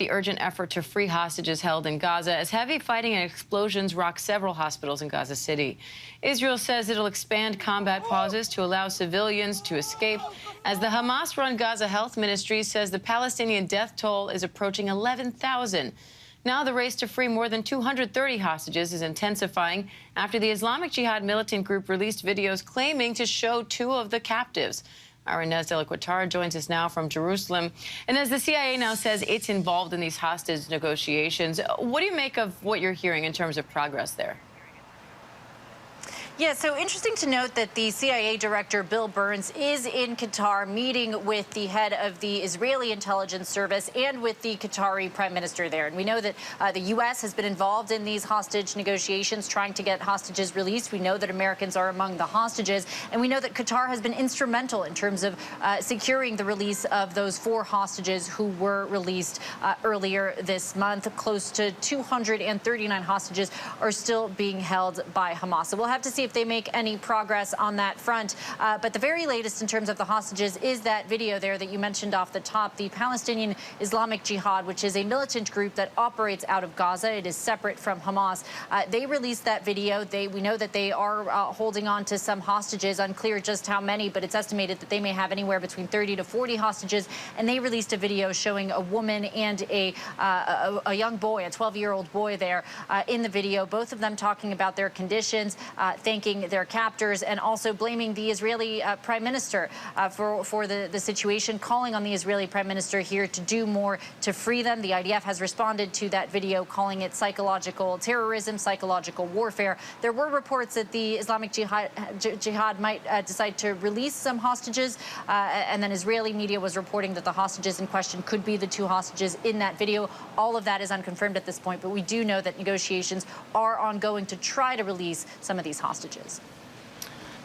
the urgent effort to free hostages held in Gaza as heavy fighting and explosions rock several hospitals in Gaza City. Israel says it'll expand combat pauses to allow civilians to escape, as the Hamas-run Gaza Health Ministry says the Palestinian death toll is approaching 11,000. Now the race to free more than 230 hostages is intensifying after the Islamic Jihad militant group released videos claiming to show two of the captives. Our Inez de la Quatara joins us now from Jerusalem. And as the CIA now says it's involved in these hostage negotiations, what do you make of what you're hearing in terms of progress there? Yeah, so interesting to note that the CIA director, Bill Burns, is in Qatar meeting with the head of the Israeli intelligence service and with the Qatari prime minister there. And we know that the U.S. has been involved in these hostage negotiations, trying to get hostages released. We know that Americans are among the hostages. And we know that Qatar has been instrumental in terms of securing the release of those 4 hostages who were released earlier this month. Close to 239 hostages are still being held by Hamas. So we'll have to see if they make any progress on that front. But the very latest in terms of the hostages is that video there that you mentioned off the top. The Palestinian Islamic Jihad, which is a militant group that operates out of Gaza. It is separate from Hamas. They released that video. We know that they are holding on to some hostages, unclear just how many, but it's estimated that they may have anywhere between 30 to 40 hostages. And they released a video showing a woman and a young boy, a 12-year-old boy there in the video, both of them talking about their conditions, thanking their captors, and also blaming the Israeli prime minister for the situation, calling on the Israeli prime minister here to do more to free them. The IDF has responded to that video, calling it psychological terrorism, psychological warfare. There were reports that the Islamic Jihad might decide to release some hostages, and then Israeli media was reporting that the hostages in question could be the 2 hostages in that video. All of that is unconfirmed at this point, but we do know that negotiations are ongoing to try to release some of these hostages.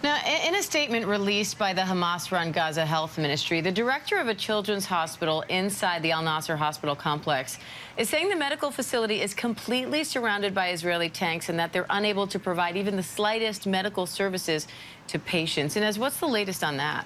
Now, in a statement released by the Hamas-run Gaza Health Ministry, the director of a children's hospital inside the Al-Nasser hospital complex is saying the medical facility is completely surrounded by Israeli tanks and that they're unable to provide even the slightest medical services to patients. And what's the latest on that?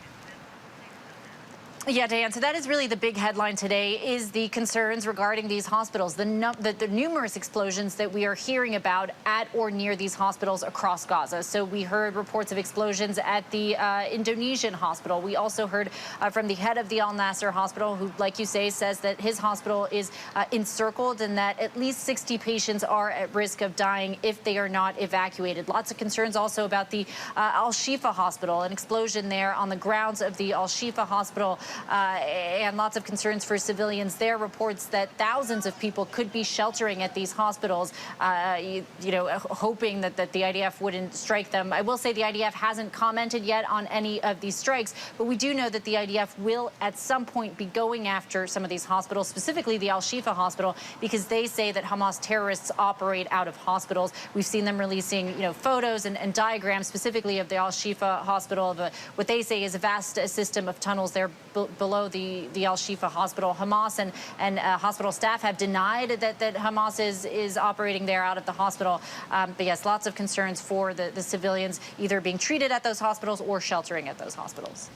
Yeah, Diane, so that is really the big headline today, is the concerns regarding these hospitals, the numerous explosions that we are hearing about at or near these hospitals across Gaza. So we heard reports of explosions at the Indonesian hospital. We also heard from the head of the Al-Nasser hospital, who, like you say, says that his hospital is encircled and that at least 60 patients are at risk of dying if they are not evacuated. Lots of concerns also about the Al-Shifa hospital, an explosion there on the grounds of the Al-Shifa hospital. And lots of concerns for civilians there. Reports that thousands of people could be sheltering at these hospitals, hoping that the IDF wouldn't strike them. I will say the IDF hasn't commented yet on any of these strikes, but we do know that the IDF will at some point be going after some of these hospitals, specifically the Al-Shifa hospital, because they say that Hamas terrorists operate out of hospitals. We've seen them releasing, photos and diagrams specifically of the Al-Shifa hospital, of what they say is a vast system of tunnels there below the Al-Shifa hospital. Hamas and hospital staff have denied that Hamas is operating there out of the hospital. But yes, lots of concerns for the civilians either being treated at those hospitals or sheltering at those hospitals.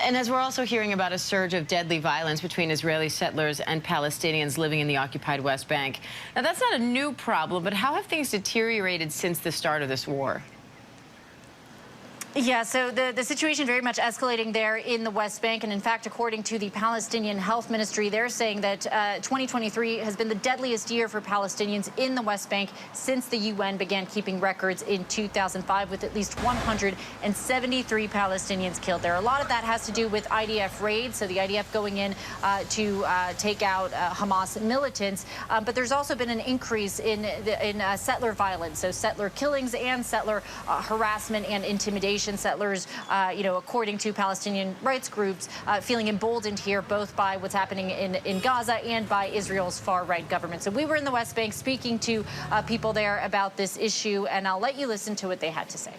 And as we're also hearing about a surge of deadly violence between Israeli settlers and Palestinians living in the occupied West Bank. Now, that's not a new problem, but how have things deteriorated since the start of this war? Yeah, so the situation very much escalating there in the West Bank. And in fact, according to the Palestinian Health Ministry, they're saying that 2023 has been the deadliest year for Palestinians in the West Bank since the UN began keeping records in 2005, with at least 173 Palestinians killed there. A lot of that has to do with IDF raids, so the IDF going in to take out Hamas militants. But there's also been an increase in settler violence, so settler killings and settler harassment and intimidation. Settlers, according to Palestinian rights groups, feeling emboldened here both by what's happening in Gaza and by Israel's far-right government. So we were in the West Bank speaking to people there about this issue, and I'll let you listen to what they had to say.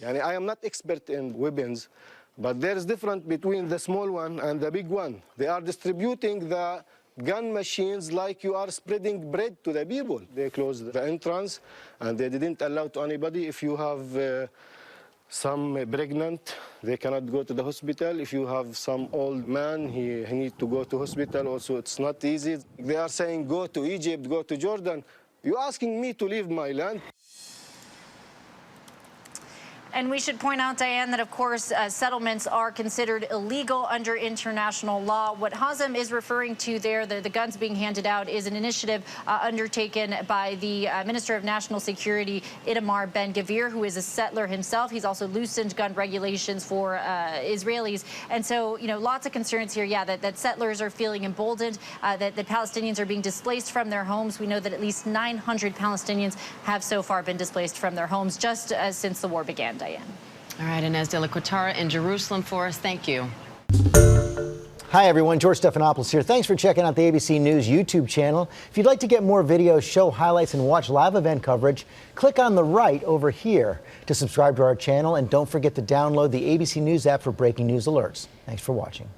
I am not expert in weapons, but there is difference between the small one and the big one. They are distributing the gun machines like you are spreading bread to the people. They closed the entrance and they didn't allow to anybody. If you have Some pregnant, they cannot go to the hospital. If you have some old man, he need to go to hospital. Also, it's not easy. They are saying, go to Egypt, go to Jordan. You're asking me to leave my land? And we should point out, Diane, that, of course, settlements are considered illegal under international law. What Hazem is referring to there, the guns being handed out, is an initiative undertaken by the Minister of National Security, Itamar Ben-Gvir, who is a settler himself. He's also loosened gun regulations for Israelis. And so, you know, lots of concerns here, yeah, that settlers are feeling emboldened, that Palestinians are being displaced from their homes. We know that at least 900 Palestinians have so far been displaced from their homes just since the war began. Diane. All right, Inez de la Quatara in Jerusalem for us. Thank you. Hi, everyone. George Stephanopoulos here. Thanks for checking out the ABC News YouTube channel. If you'd like to get more videos, show highlights, and watch live event coverage, click on the right over here to subscribe to our channel. And don't forget to download the ABC News app for breaking news alerts. Thanks for watching.